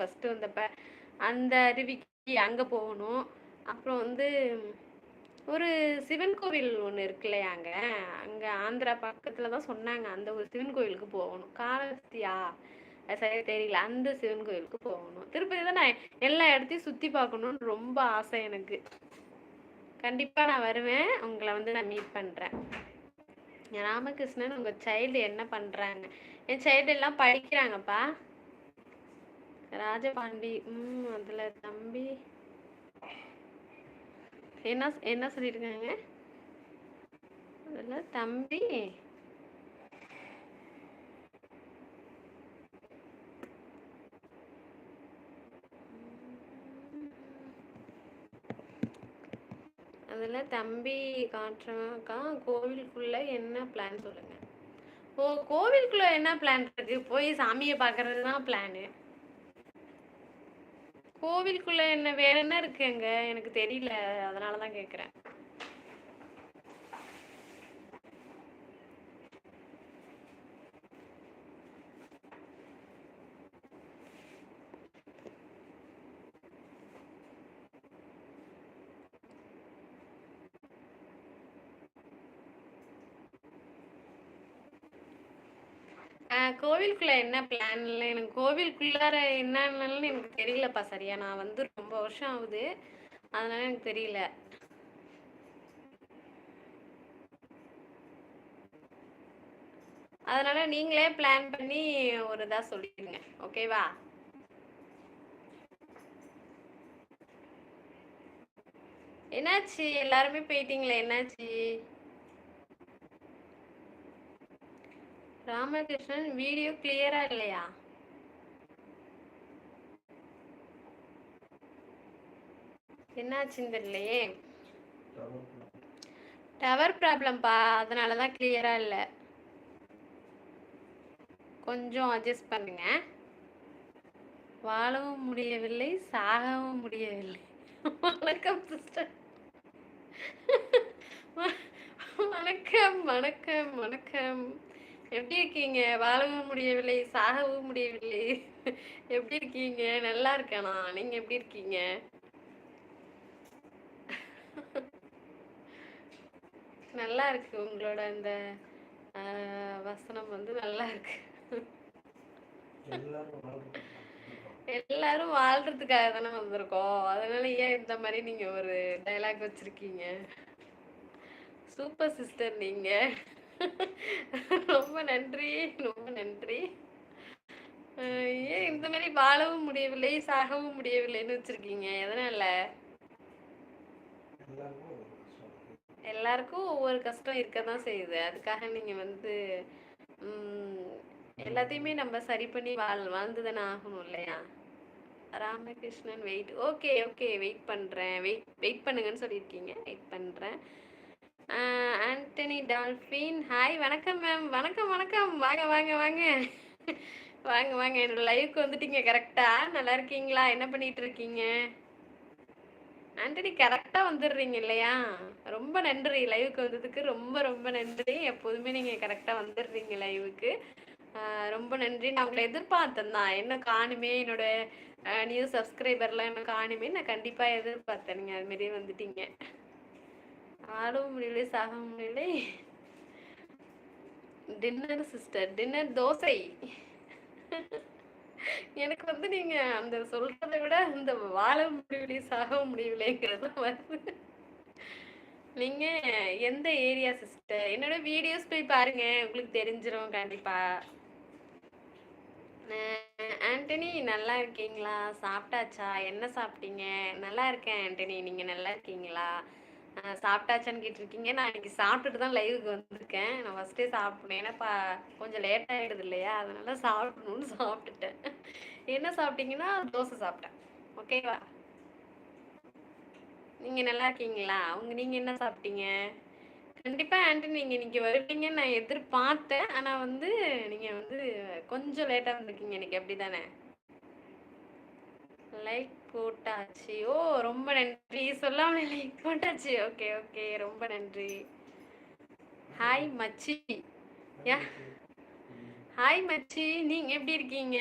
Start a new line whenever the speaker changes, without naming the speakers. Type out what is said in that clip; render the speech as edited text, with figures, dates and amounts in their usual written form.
First வந்தப்ப அந்த அருவிக்கு அங்கே போகணும். அப்புறம் வந்து ஒரு சிவன் கோவில் ஒன்று இருக்கு இல்லையாங்க, அங்கே ஆந்திரா பக்கத்தில் தான் சொன்னாங்க, அந்த ஒரு சிவன் கோவிலுக்கு போகணும். காலஹஸ்தியா அது சரியா தெரியல. அந்த சிவன் கோவிலுக்கு போகணும். திருப்பதி தான் நான் எல்லா இடத்தையும் சுற்றி பார்க்கணுன்னு ரொம்ப ஆசை எனக்கு. கண்டிப்பாக நான் வருவேன், உங்களை வந்து நான் மீட் பண்ணுறேன். ராமகிருஷ்ணன் உங்கள் சைல்டு என்ன பண்ணுறாங்க? என் சைல்டு எல்லாம் படிக்கிறாங்கப்பா. ராஜபாண்டி அதில் தம்பி என்ன என்ன சொல்லியிருக்காங்க அதில் தம்பி? அதில் தம்பி காட்டுறாக்கா, கோவிலுக்குள்ளே என்ன பிளான் சொல்லுங்க. ஓ, கோவிலுக்குள்ளே என்ன பிளான் இருக்கு? போய் சாமியை பார்க்கறது தான் பிளானு. கோவிலுக்குள்ளே என்ன வேற என்ன இருக்குங்க, எனக்கு தெரியல, அதனால தான் கேட்குறேன். கோவிலுக்குள்ள என்ன பிளான் இல்லை, எனக்கு கோவிலுக்குள்ளார என்னன்னு எனக்கு தெரியலப்பா சரியா. நான் வந்து ரொம்ப வருஷம் ஆகுது, அதனால எனக்கு தெரியல. அதனால நீங்களே பிளான் பண்ணி ஒரு இதா சொல்லிடுங்க, ஓகேவா? என்னாச்சு, எல்லாருமே போயிட்டீங்களே, என்னாச்சு? ராமகிருஷ்ணன் வீடியோ கிளியரா இல்லையா? என்னாச்சுன்னு தெரியலையே. டவர் ப்ராப்ளம்ப்பா, அதனால தான் கிளியரா இல்லை. கொஞ்சம் அட்ஜஸ்ட் பண்ணுங்க. வாழவும் முடியவில்லை, சாகவும் முடியவில்லை. வணக்கம் சிஸ்டர். வணக்கம் வணக்கம் வணக்கம். எப்படி இருக்கீங்க? வாழவும் முடியவில்லை, சாகவும் முடியவில்லை. எப்படி இருக்கீங்க? நல்லா இருக்கேனா? நீங்க எப்படி இருக்கீங்க? நல்லா இருக்கு, உங்களோட இந்த வசனம் வந்து நல்லா இருக்கு. எல்லாரும் வாழ்றதுக்காக தானே வந்திருக்கோம், அதனால ஏன் இந்த மாதிரி நீங்க ஒரு டைலாக் வச்சிருக்கீங்க? சூப்பர் சிஸ்டர் நீங்க. ரொம்ப நன்றி, ரொம்ப நன்றி. ஏன் இந்த மாதிரி வாழவும் முடியவில்லை, சாகவும் முடியவில்லைன்னு வச்சிருக்கீங்க? எதனால? எல்லாருக்கும் ஒவ்வொரு கஷ்டம் இருக்க தான் செய்யுது, அதுக்காக நீங்க வந்து எல்லாத்தையுமே நம்ம சரி பண்ணி வாழ்ந்து தானே ஆகணும் இல்லையா? Ramakrishnan wait, okay okay, wait பண்ணுறேன், வெயிட் பண்ணுங்கன்னு சொல்லியிருக்கீங்க, வெயிட் பண்ணுறேன். ஆண்டனி டால்ஃபின் ஹாய், வணக்கம் மேம். வணக்கம் வணக்கம், வாங்க வாங்க வாங்க வாங்க வாங்க, என்னோட லைவுக்கு வந்துட்டீங்க கரெக்டாக. நல்லா இருக்கீங்களா? என்ன பண்ணிட்டு இருக்கீங்க? ஆண்டனி கரெக்டாக வந்துடுறீங்க இல்லையா? ரொம்ப நன்றி, லைவுக்கு வந்ததுக்கு ரொம்ப ரொம்ப நன்றி. எப்போதுமே நீங்கள் கரெக்டாக வந்துடுறீங்க லைவுக்கு, ரொம்ப நன்றி. நான் உங்களை எதிர்பார்த்தேன் தான், என்ன காணுமே, என்னோட நியூ சப்ஸ்கிரைபர்லாம் என்ன காணுமே, நான் கண்டிப்பாக எதிர்பார்த்தேன். நீங்கள் அதுமாரியே வந்துட்டீங்க. ஆடவும் முடியலை, சாகவும் முடியலை. Dinner sister, dinner dosa. எனக்கு வந்து நீங்க அந்த சொல்றதை விட அந்த வாழ முடியவில்லை, சாக முடியவில்லைங்கிறது வருது. நீங்க எந்த ஏரியா சிஸ்டர்? என்னோட வீடியோஸ் போய் பாருங்க, உங்களுக்கு தெரிஞ்சிடும் கண்டிப்பா. ஆண்டனி நல்லா இருக்கீங்களா? சாப்பிட்டாச்சா? என்ன சாப்பிட்டீங்க? நல்லா இருக்கேன் ஆண்டனி, நீங்க நல்லா இருக்கீங்களா? சாப்பிட்டாச்சான்னு கேட்டிருக்கீங்க. நான் இன்னைக்கு சாப்பிட்டுட்டு தான் லைவுக்கு வந்திருக்கேன். நான் ஃபஸ்ட்டே சாப்பிட்டேன், ஏன்னா கொஞ்சம் லேட் ஆகிடுது இல்லையா, அதனால சாப்பிடணும்னு சாப்பிட்டுட்டேன். என்ன சாப்பிட்டீங்கன்னா தோசை சாப்பிட்டேன், ஓகேவா? நீங்கள் நல்லா இருக்கீங்களா? நீங்கள் என்ன சாப்பிட்டீங்க? கண்டிப்பாக ஆண்டி, நீங்கள் இன்னைக்கு வருவீங்கன்னு நான் எதிர்பார்த்தேன், ஆனால் வந்து நீங்கள் வந்து கொஞ்சம் லேட்டாக வந்திருக்கீங்க இன்னைக்கு, அப்படி தானே? லைக் போட்டாச்சு. ஓ, ரொம்ப நன்றி, சொல்லாமலே லைக் போட்டாச்சு. ஓகே ஓகே, ரொம்ப நன்றி. ஹாய் மச்சி. யா, ஹாய் மச்சி, நீங்க எப்படி இருக்கீங்க?